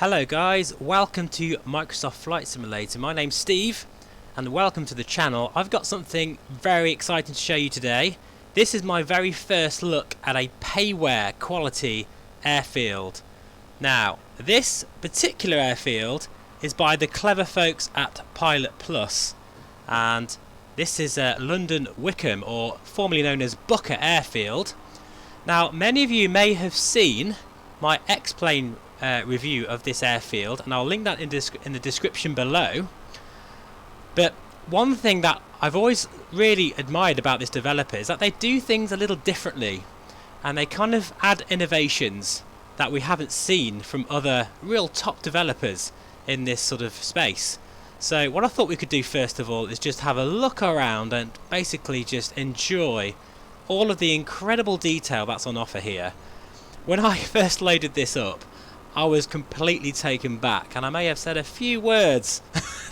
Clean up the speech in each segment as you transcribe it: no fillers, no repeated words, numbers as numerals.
Hello guys, welcome to Microsoft Flight Simulator. My name's Steve and welcome to the channel. I've got something very exciting to show you today. This is my very first look at a payware quality airfield. Now, this particular airfield is by the clever folks at Pilot Plus, and this is London Wycombe, or formerly known as Booker Airfield. Now, many of you may have seen my X-Plane review of this airfield, and I'll link that in the description below. But one thing that I've always really admired about this developer is that they do things a little differently, and they kind of add innovations that we haven't seen from other real top developers in this sort of space. So what I thought we could do first of all is just have a look around and basically just enjoy all of the incredible detail that's on offer here. When I first loaded this up, I was completely taken back, and I may have said a few words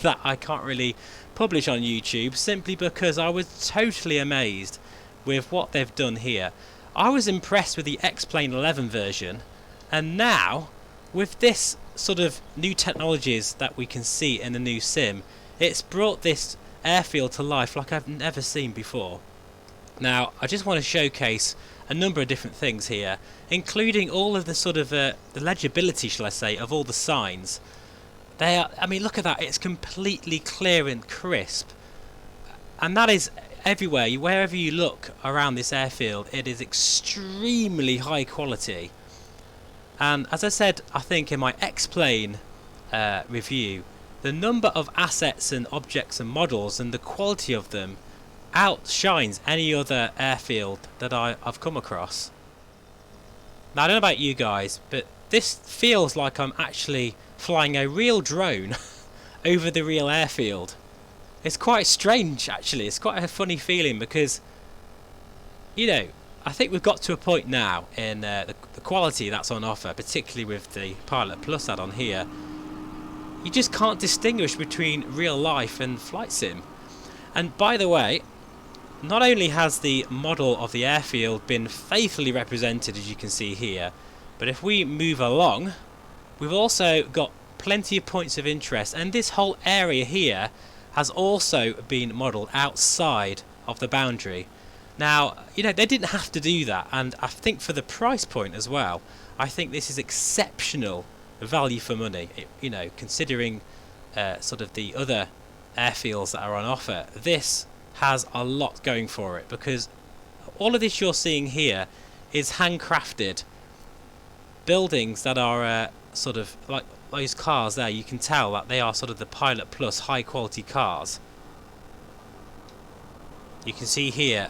that I can't really publish on YouTube simply because I was totally amazed with what they've done here. I was impressed with the X-Plane 11 version, and now with this sort of new technologies that we can see in the new sim, it's brought this airfield to life like I've never seen before. Now, I just want to showcase a number of different things here, including all of the sort of the legibility, shall I say, of all the signs. They are, I mean, look at that, it's completely clear and crisp, and that is everywhere. Wherever you look around this airfield, it is extremely high quality. And as I said, I think in my X-Plane review, the number of assets and objects and models and the quality of them outshines any other airfield that I've come across. Now, I don't know about you guys, but this feels like I'm actually flying a real drone over the real airfield. It's quite strange, actually. It's quite a funny feeling because, you know, I think we've got to a point now in the quality that's on offer, particularly with the Pilot Plus add-on here. You just can't distinguish between real life and flight sim. And by the way, not only has the model of the airfield been faithfully represented, as you can see here, but if we move along, we've also got plenty of points of interest, and this whole area here has also been modelled outside of the boundary. Now, you know, they didn't have to do that, and I think for the price point as well, I think this is exceptional value for money. You know, considering sort of the other airfields that are on offer, this has a lot going for it, because all of this you're seeing here is handcrafted buildings that are sort of like those cars there. You can tell that they are sort of the Pilot Plus high quality cars. You can see here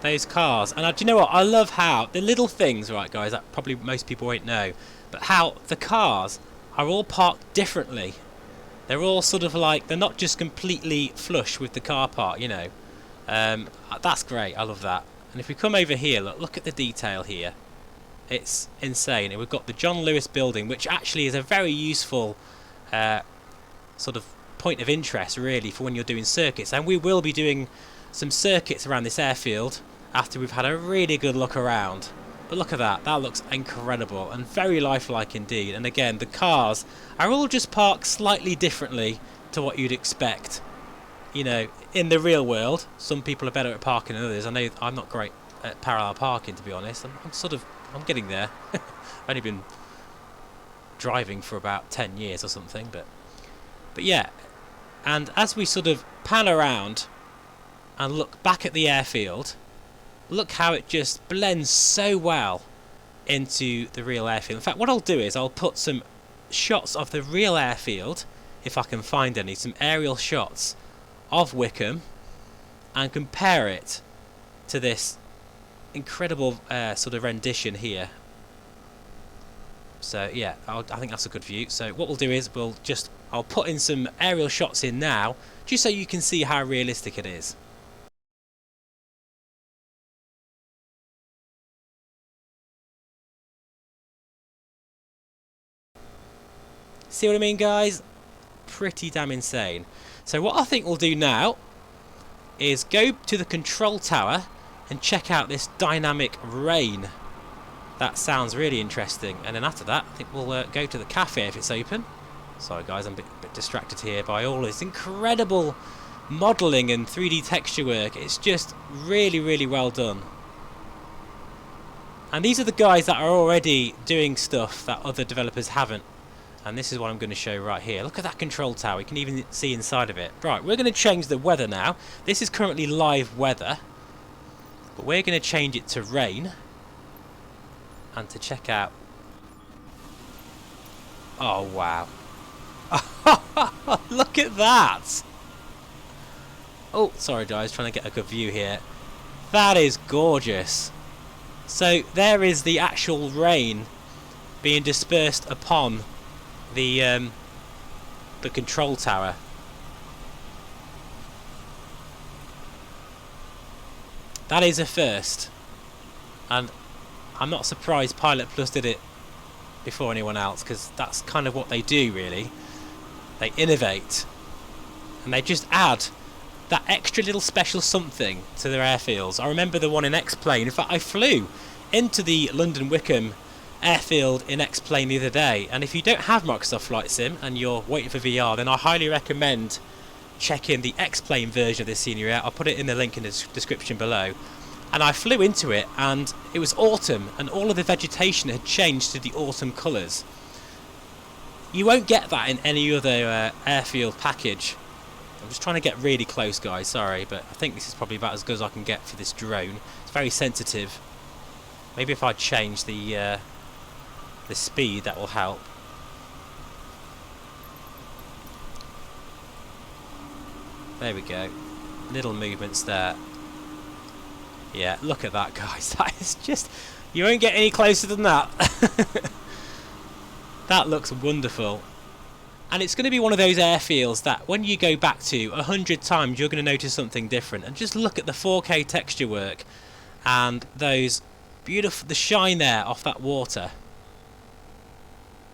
those cars, and do you know what, I love how the little things, right guys, that probably most people won't know, but how the cars are all parked differently. They're all sort of like, they're not just completely flush with the car park, you know. That's great, I love that. And if we come over here, look at the detail here. It's insane. And we've got the John Lewis building, which actually is a very useful sort of point of interest, really, for when you're doing circuits. And we will be doing some circuits around this airfield after we've had a really good look around. But look at that, that looks incredible and very lifelike indeed. And again, the cars are all just parked slightly differently to what you'd expect. You know, in the real world, some people are better at parking than others. I know I'm not great at parallel parking, to be honest. I'm getting there. I've only been driving for about 10 years or something, but yeah. And as we sort of pan around and look back at the airfield, look how it just blends so well into the real airfield. In fact, what I'll do is I'll put some shots of the real airfield, if I can find any, some aerial shots of Wycombe, and compare it to this incredible sort of rendition here. So yeah, I think that's a good view. So what we'll do is I'll put in some aerial shots in now, just so you can see how realistic it is. See what I mean, guys? Pretty damn insane. So what I think we'll do now is go to the control tower and check out this dynamic rain That sounds really interesting. And then after that, I think we'll go to the cafe if it's open. Sorry guys, I'm a bit distracted here by all this incredible modelling and 3D texture work. It's just really, really well done. And these are the guys that are already doing stuff that other developers haven't. And this is what I'm going to show right here. Look at that control tower. You can even see inside of it. Right, we're going to change the weather now. This is currently live weather. But we're going to change it to rain. And to check out. Oh, wow. Look at that. Oh, sorry guys, trying to get a good view here. That is gorgeous. So there is the actual rain being dispersed upon the control tower. That is a first, and I'm not surprised Pilot Plus did it before anyone else, because that's kind of what they do really. They innovate and they just add that extra little special something to their airfields. I remember the one in X-Plane. In fact, I flew into the London Wycombe Airfield in X-Plane the other day, and if you don't have Microsoft Flight Sim and you're waiting for VR, then I highly recommend checking the X-Plane version of this scenery out. I'll put it in the link in the description below. And I flew into it, and it was autumn, and all of the vegetation had changed to the autumn colours. You won't get that in any other airfield package. I'm just trying to get really close, guys, sorry, but I think this is probably about as good as I can get for this drone. It's very sensitive. Maybe if I change the speed, that will help. There we go. Little movements there. Yeah, look at that, guys. That is just... You won't get any closer than that. That looks wonderful. And it's going to be one of those airfields that when you go back to 100 times, you're going to notice something different. And just look at the 4K texture work and those beautiful... the shine there off that water.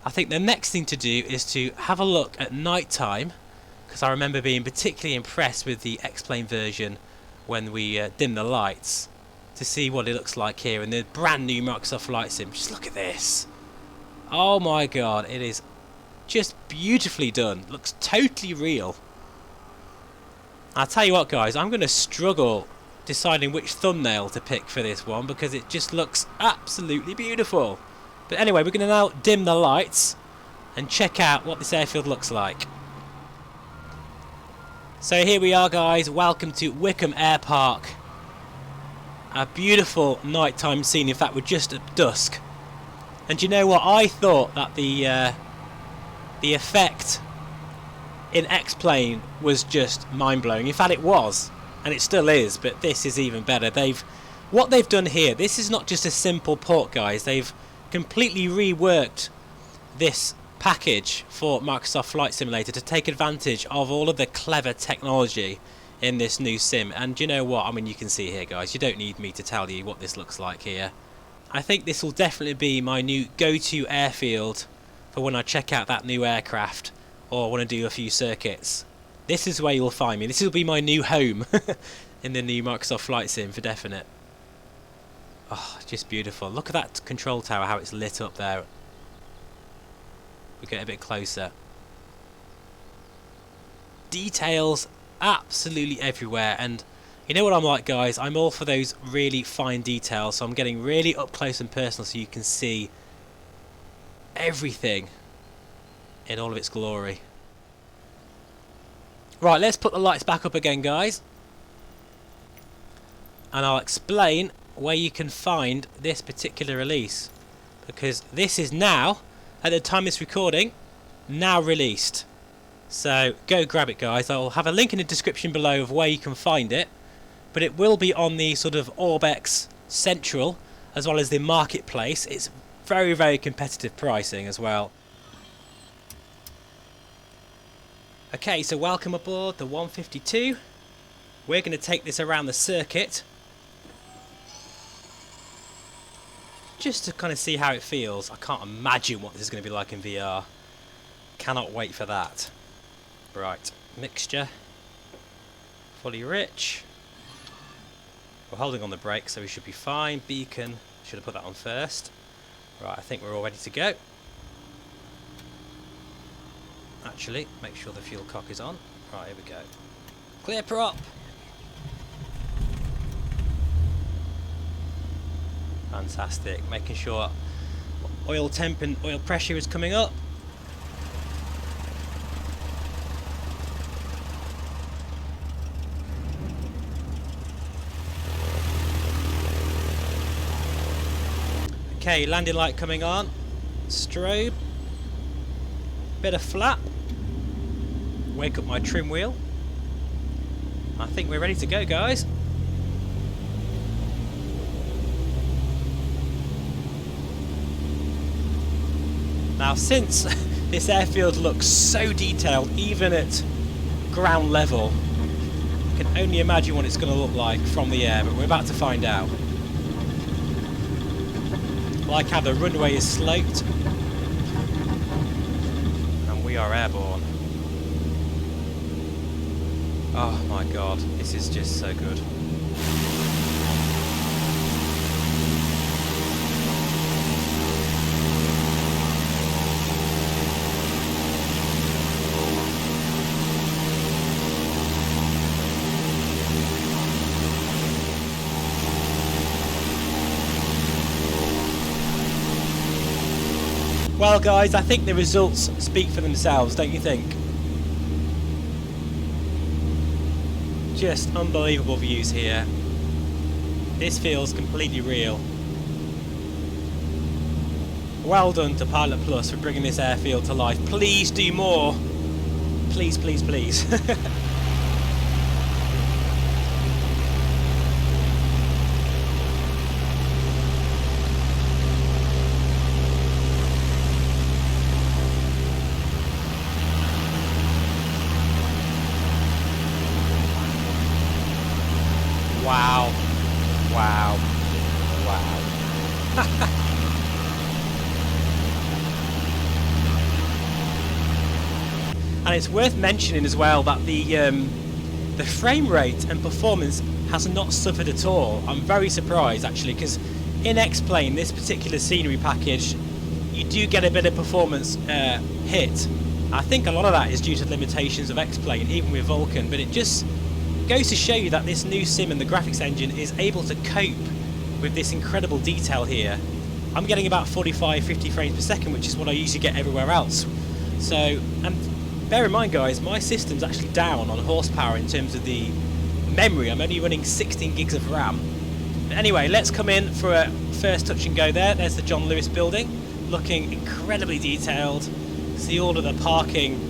I think the next thing to do is to have a look at night time, because I remember being particularly impressed with the X-Plane version when we dim the lights, to see what it looks like here in the brand new Microsoft Flight Sim. Just look at this. Oh my god, it is just beautifully done. Looks totally real. I'll tell you what, guys, I'm going to struggle deciding which thumbnail to pick for this one, because it just looks absolutely beautiful. But anyway, we're going to now dim the lights and check out what this airfield looks like. So here we are, guys. Welcome to Wycombe Air Park. A beautiful nighttime scene. In fact, we're just at dusk. And you know what? I thought that the effect in X-Plane was just mind-blowing. In fact, it was, and it still is. But this is even better. What they've done here. This is not just a simple port, guys. They've completely reworked this package for Microsoft Flight Simulator to take advantage of all of the clever technology in this new sim. And you know what? I mean, you can see here, guys. You don't need me to tell you what this looks like here. I think this will definitely be my new go-to airfield for when I check out that new aircraft or want to do a few circuits. This is where you'll find me. This will be my new home in the new Microsoft Flight Sim for definite. Oh, just beautiful. Look at that control tower, how it's lit up there. We get a bit closer. Details absolutely everywhere, and you know what I'm like, guys, I'm all for those really fine details, so I'm getting really up close and personal so you can see everything in all of its glory. Right, let's put the lights back up again, guys, and I'll explain where you can find this particular release, because this is now, at the time of this recording, now released. So go grab it, guys. I'll have a link in the description below of where you can find it, but it will be on the sort of Orbex Central as well as the Marketplace. It's very, very competitive pricing as well. Okay, so welcome aboard the 152. We're going to take this around the circuit just to kind of see how it feels. I can't imagine what this is going to be like in VR. Cannot wait for that. Right, mixture, fully rich. We're holding on the brake, so we should be fine. Beacon, should have put that on first. Right, I think we're all ready to go. Actually, make sure the fuel cock is on. Right, here we go. Clear prop! Fantastic. Making sure oil temp and oil pressure is coming up. Okay, landing light coming on. Strobe. Bit of flap. Wake up my trim wheel. I think we're ready to go, guys. Now, since this airfield looks so detailed, even at ground level, I can only imagine what it's going to look like from the air, but we're about to find out. Like how the runway is sloped, and we are airborne. Oh my god, this is just so good. Well guys, I think the results speak for themselves, don't you think? Just unbelievable views here. This feels completely real. Well done to Pilot Plus for bringing this airfield to life. Please do more. Please, please, please. Wow. Wow. Wow. And it's worth mentioning as well that the frame rate and performance has not suffered at all. I'm very surprised actually, because in X-Plane, this particular scenery package, you do get a bit of performance hit. I think a lot of that is due to the limitations of X-Plane, even with Vulcan, but it just goes to show you that this new sim and the graphics engine is able to cope with this incredible detail here. I'm getting about 45-50 frames per second, which is what I usually get everywhere else. So, and bear in mind guys, my system's actually down on horsepower in terms of the memory. I'm only running 16 gigs of RAM. But anyway, let's come in for a first touch and go there. There's the John Lewis building, looking incredibly detailed. See all of the parking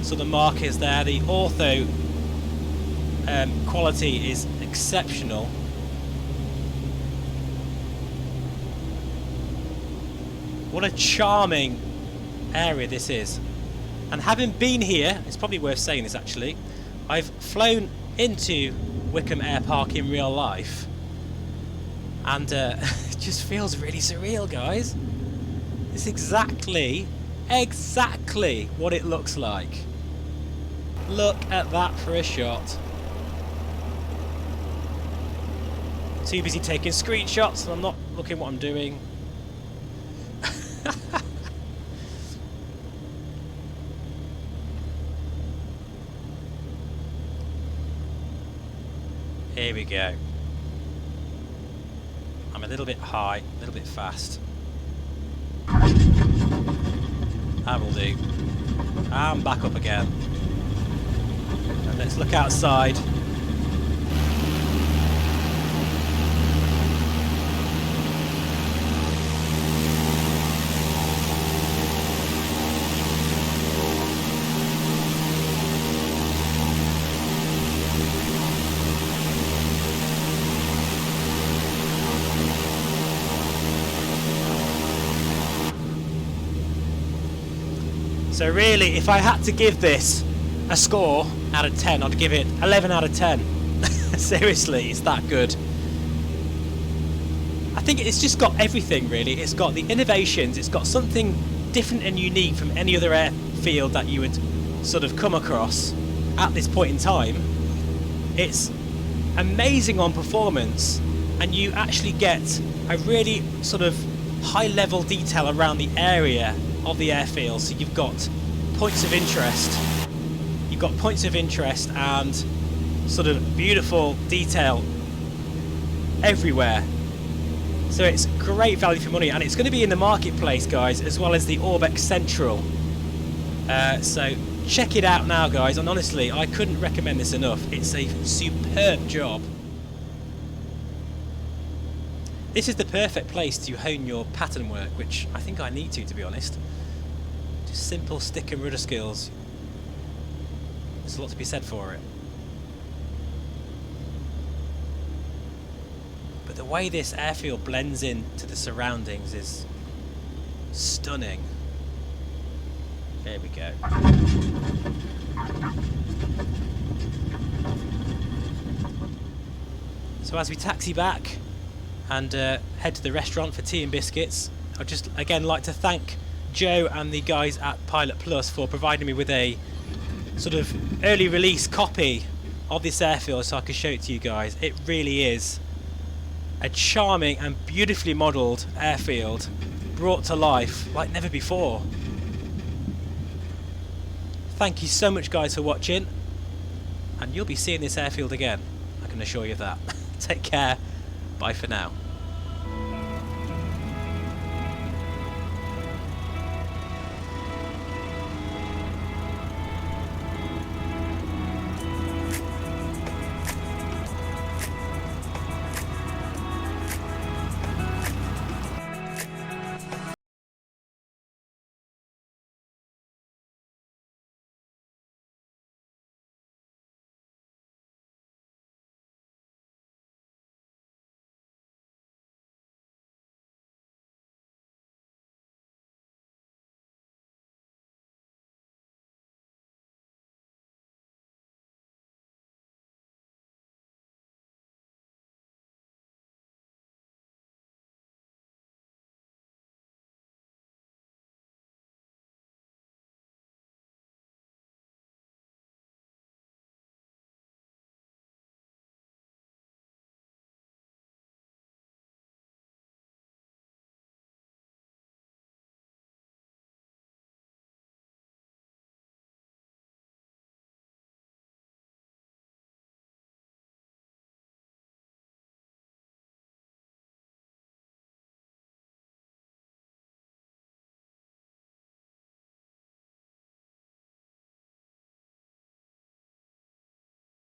sort of markers there. The ortho quality is exceptional. What a charming area this is. And having been here, it's probably worth saying this actually, I've flown into Wycombe Air Park in real life, and it just feels really surreal, guys. It's exactly what it looks like. Look at that for a shot. Too busy taking screenshots and I'm not looking what I'm doing. Here we go. I'm a little bit high, a little bit fast. That will do. I'm back up again. And let's look outside. So really, if I had to give this a score out of 10, I'd give it 11 out of 10. Seriously, it's that good. I think it's just got everything really. It's got the innovations, it's got something different and unique from any other airfield that you would sort of come across at this point in time. It's amazing on performance, and you actually get a really sort of high level detail around the area of the airfield. So you've got points of interest. You've got points of interest and sort of beautiful detail everywhere. So it's great value for money, and it's going to be in the marketplace, guys, as well as the Orbex Central. So check it out now, guys, and honestly, I couldn't recommend this enough. It's a superb job. This is the perfect place to hone your pattern work, which I think I need to be honest. Just simple stick and rudder skills. There's a lot to be said for it. But the way this airfield blends into the surroundings is stunning. There we go. So as we taxi back and head to the restaurant for tea and biscuits, I'd just again like to thank Joe and the guys at Pilot Plus for providing me with a sort of early release copy of this airfield so I could show it to you guys. It really is a charming and beautifully modelled airfield brought to life like never before. Thank you so much, guys, for watching, and you'll be seeing this airfield again, I can assure you of that. Take care, bye for now.